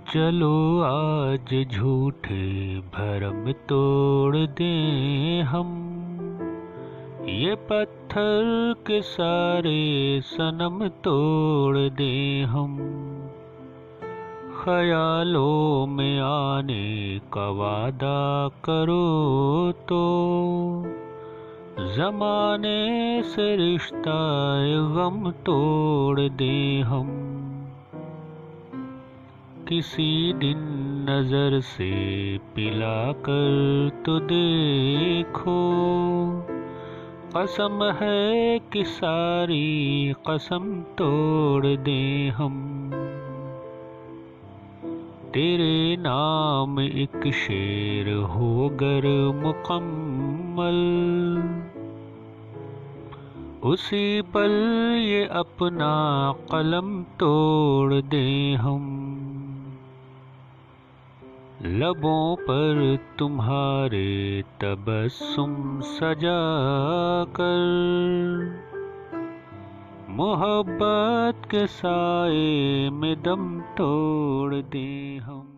चलो आज झूठे भरम तोड़ दें हम, ये पत्थर के सारे सनम तोड़ दें हम। ख्यालों में आने का वादा करो तो ज़माने से रिश्ता गम तोड़ दें हम। किसी दिन नजर से पिला कर तो देखो, कसम है कि सारी कसम तोड़ दें हम। तेरे नाम एक शेर हो गर मुकम्मल, उसी पल ये अपना कलम तोड़ दें हम। लबों पर तुम्हारे तबस्सुम सजा कर, मोहब्बत के साए में दम तोड़ दें हम।